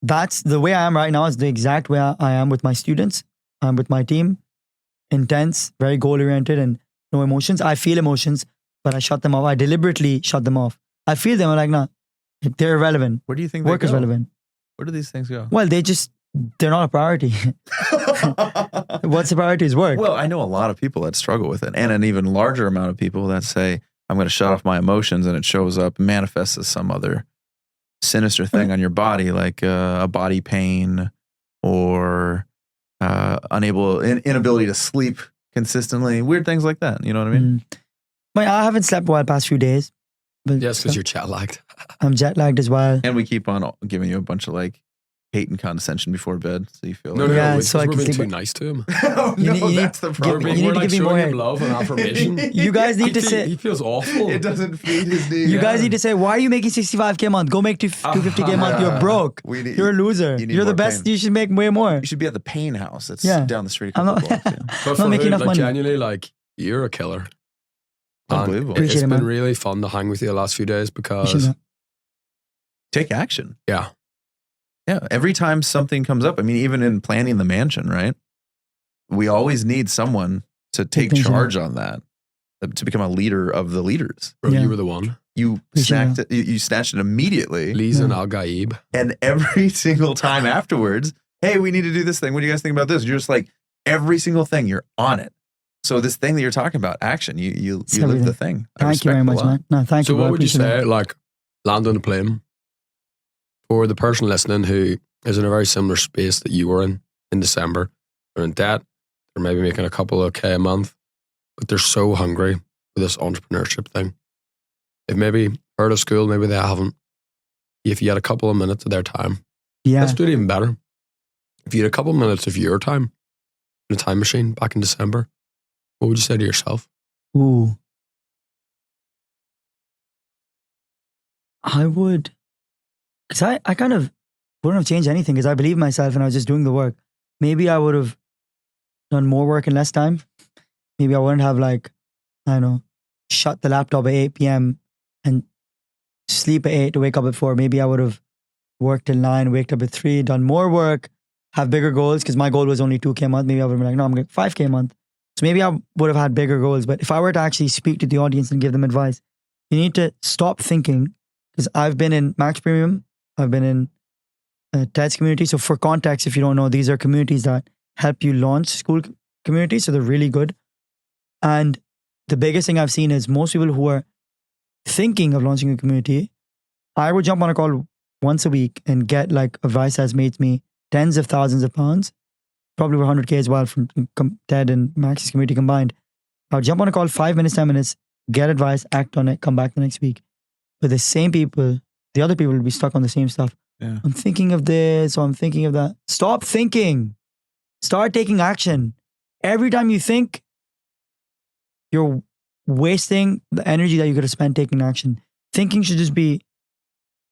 that's the way I am right now is the exact way I am with my students. I'm with my team. Intense, very goal-oriented and no emotions. I feel emotions, but I shut them off. I deliberately shut them off. I feel them. I'm like, nah, they're irrelevant. Where do you think work is relevant? Where do these things go? Well, they're not a priority. What's the priority is work. Well, I know a lot of people that struggle with it, and an even larger amount of people that say, I'm going to shut off my emotions, and it shows up, manifests as some other sinister thing on your body, like a body pain or inability to sleep consistently, weird things like that. You know what I mean? I haven't slept well the past few days. But yes, because you're jet lagged. I'm jet lagged as well. And we keep on giving you a bunch of like hate and condescension before bed, so you feel no, like, no, so we're being too nice to him. That's the problem. You need to give me more love and affirmation. You guys need to say he feels awful. It doesn't feed his need. You guys need to say, why are you making 65K a month? Go make 250K a month. You're broke. You're a loser. You're the best. Pain. You should make way more. You should be at the Pain House. It's down the street. I'm not making enough money. Genuinely, like you're a killer. Unbelievable. It's been really fun to hang with you the last few days because take action. Yeah. Yeah. Every time something comes up, I mean, even in planning the mansion, right? We always need someone to take charge on that, to become a leader of the leaders. Bro, you were the one. You snatched it. You snatched it immediately. Liza and Al Gaib. And every single time afterwards, hey, we need to do this thing. What do you guys think about this? You're just like, every single thing, you're on it. So this thing that you're talking about, action, you live the thing. Thank you very much, man. No, thank you. So what would you say, like, land on a plane for the person listening who is in a very similar space that you were in December? They're in debt. They're maybe making a couple of K a month, but they're so hungry for this entrepreneurship thing. They've maybe heard of Skool, maybe they haven't. If you had a couple of minutes of their time, let's do it even better. If you had a couple of minutes of your time in a time machine back in December, what would you say to yourself? Ooh. I would, because I kind of wouldn't have changed anything because I believe in myself and I was just doing the work. Maybe I would have done more work in less time. maybe I wouldn't have like, I don't know, shut the laptop at 8 p.m. and sleep at 8 to wake up at 4. Maybe I would have worked till 9, waked up at 3, done more work, have bigger goals, because my goal was only 2K a month. Maybe I would have been like, no, I'm going 5K a month. So maybe I would have had bigger goals. But if I were to actually speak to the audience and give them advice, you need to stop thinking, because I've been in Max Premium, I've been in TED's community. So for context, if you don't know, these are communities that help you launch school communities. So they're really good. And the biggest thing I've seen is most people who are thinking of launching a community, I would jump on a call once a week and get like advice that's made me tens of thousands of pounds, probably over 100K as well from TED and Max's community combined. I would jump on a call 5 minutes, 10 minutes, get advice, act on it, come back the next week. But the same people, the other people will be stuck on the same stuff. Yeah. I'm thinking of this, or I'm thinking of that. Stop thinking. Start taking action. Every time you think, you're wasting the energy that you could have spent taking action. Thinking should just be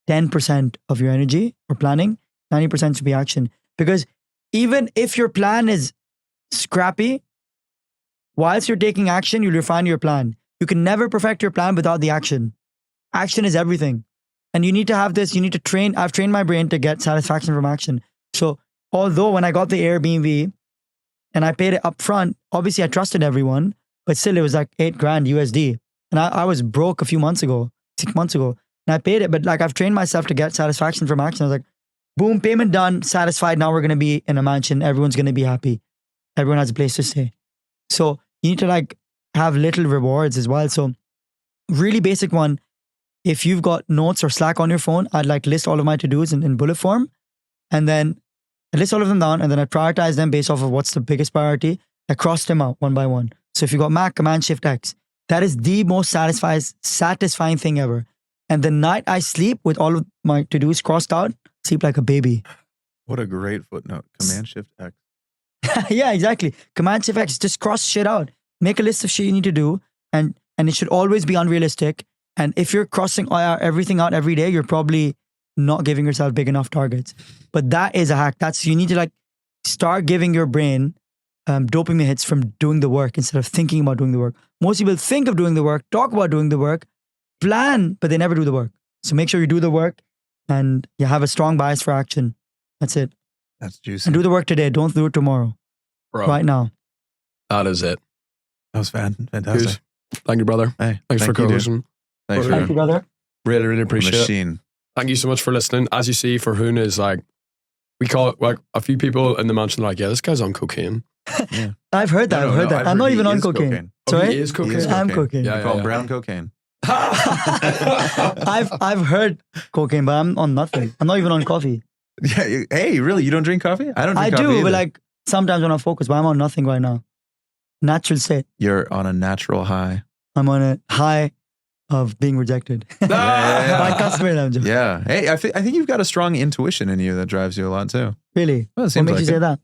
10% of your energy or planning. 90% should be action. Because even if your plan is scrappy, whilst you're taking action, you'll refine your plan. You can never perfect your plan without the action. Action is everything. And you need to have this, you need to train. I've trained my brain to get satisfaction from action. So although when I got the Airbnb and I paid it up front, obviously I trusted everyone, but still it was like $8,000 USD. And I was broke a few months ago, 6 months ago, and I paid it. But like I've trained myself to get satisfaction from action. I was like, boom, payment done, satisfied. Now we're going to be in a mansion. Everyone's going to be happy. Everyone has a place to stay. So you need to like have little rewards as well. So really basic one, if you've got notes or Slack on your phone, I'd like list all of my to-dos in bullet form. And then I list all of them down and then I prioritize them based off of what's the biggest priority. I cross them out one by one. So if you got Mac, Command, Shift, X, that is the most satisfying thing ever. And the night I sleep with all of my to-dos crossed out, sleep like a baby. What a great footnote. Command Shift X. Yeah, exactly. Command Shift X, just cross shit out. Make a list of shit you need to do, and it should always be unrealistic. And if you're crossing everything out every day, you're probably not giving yourself big enough targets. But that is a hack. You need to like start giving your brain dopamine hits from doing the work instead of thinking about doing the work. Most people think of doing the work, talk about doing the work, plan, but they never do the work. So make sure you do the work and you have a strong bias for action. That's it. That's juicy. And do the work today. Don't do it tomorrow. Bro, right now. that is it. That was fantastic. Good. Thank you, brother. Hey, Thanks for thank you, dude. co-hosting. Thanks Thank you, brother. Really, really appreciate it. machine. Thank you so much for listening. As you see, Farhoon is like, we call it like a few people in the mansion are like, yeah, this guy's on cocaine. Yeah. I've heard that. I've heard that. I'm not even on cocaine. Sorry? He is cocaine. He is I'm cocaine. We Yeah, call yeah. brown cocaine. I've heard cocaine, but I'm on nothing. I'm not even on coffee. Yeah. Hey, really? You don't drink coffee? I don't drink I coffee do, either. but like sometimes when I focus, but I'm on nothing right now. Natural state. You're on a natural high. I'm on a high of being rejected. Yeah. My customer, I'm joking. Yeah. Hey, I think you've got a strong intuition in you that drives you a lot too. Really? Well, it What seems makes like you say it. that?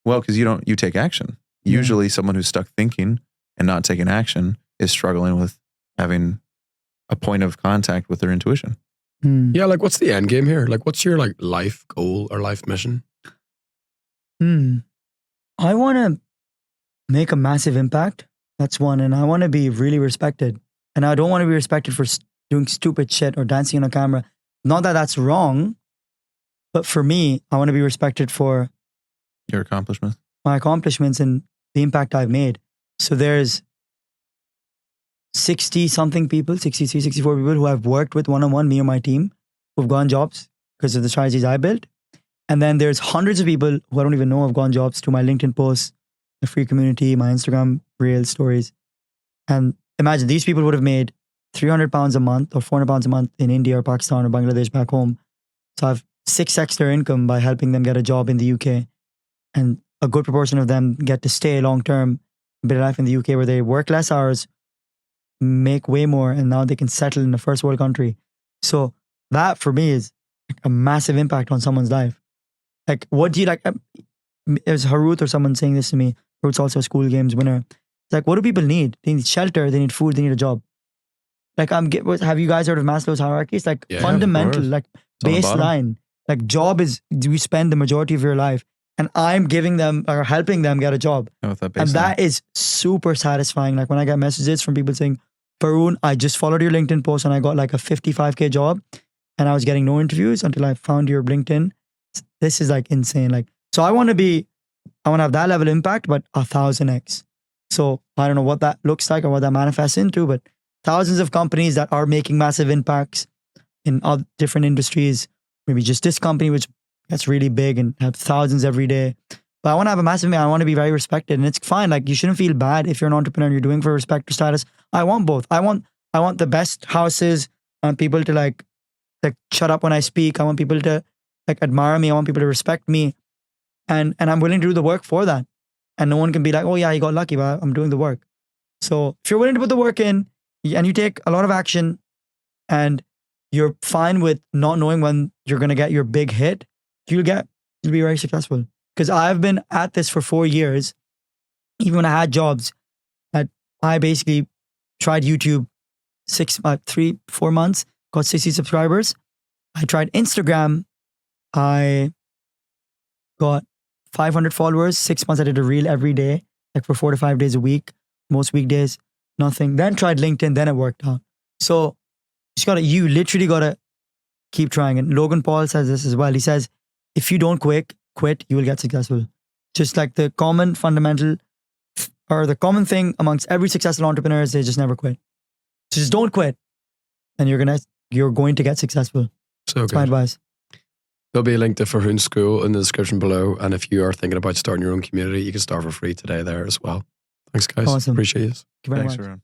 Well, because you take action. Yeah. Usually someone who's stuck thinking and not taking action is struggling with having a point of contact with their intuition. Hmm. Yeah, like what's the end game here? Like what's your like life goal or life mission? I want to make a massive impact. That's one. And I want to be really respected. And I don't want to be respected for doing stupid shit or dancing on a camera. Not that that's wrong, but for me, I want to be respected for Your accomplishment. my accomplishments and the impact I've made. So there's 60 something people, 63, 64 people who I've worked with one-on-one, me and my team, who've gone jobs because of the strategies I built. And then there's hundreds of people who I don't even know have gone jobs through my LinkedIn posts, the free community, my Instagram reel stories. And imagine these people would have made £300 a month or £400 a month in India or Pakistan or Bangladesh back home. So I've 6x their income by helping them get a job in the UK. And a good proportion of them get to stay long-term, build a life in the UK where they work less hours, make way more, and now they can settle in a first world country. So that for me is a massive impact on someone's life. Like, what do you like? It was Harut or someone saying this to me. Harut's also a Skool Games winner. It's like, what do people need? They need shelter, they need food, they need a job. Like, have you guys heard of Maslow's hierarchy? It's like Yeah, fundamental, of course. like It's on the bottom. baseline. Like, job is, you spend the majority of your life. and I'm giving them or helping them get a job. With that And baseline. that is super satisfying. Like when I get messages from people saying, Farhoon, I just followed your LinkedIn post and I got like a 55K job and I was getting no interviews until I found your LinkedIn. This is like insane. Like, so I want to have that level of impact, but 1,000x. So I don't know what that looks like or what that manifests into, but thousands of companies that are making massive impacts in other different industries. Maybe just this company, which gets really big and have thousands every day. But I want to have a massive impact. I want to be very respected, and it's fine. Like you shouldn't feel bad if you're an entrepreneur and you're doing for respect or status. I want both. I want the best houses. I want people to like shut up when I speak. I want people to like admire me. I want people to respect me, and I'm willing to do the work for that. And no one can be like, oh yeah, you got lucky, but I'm doing the work. So if you're willing to put the work in and you take a lot of action, and you're fine with not knowing when you're gonna get your big hit, you'll be very successful. Because I've been at this for 4 years. Even when I had jobs, I basically tried YouTube 3-4 months, got 60 subscribers. I tried Instagram. I got 500 followers. 6 months I did a reel every day, like for 4 to 5 days a week. Most weekdays, nothing. Then tried LinkedIn, then it worked out. So you literally gotta keep trying. And Logan Paul says this as well. He says, if you don't quit, you will get successful. Just like the common fundamental or the common thing amongst every successful entrepreneur is they just never quit. So just don't quit, and you're going to get successful. So That's my good. advice. There'll be a link to Farhoon School in the description below. And if you are thinking about starting your own community, you can start for free today there as well. Thanks, guys. Awesome. Appreciate it. Thank you very Thanks, much. Farhoon.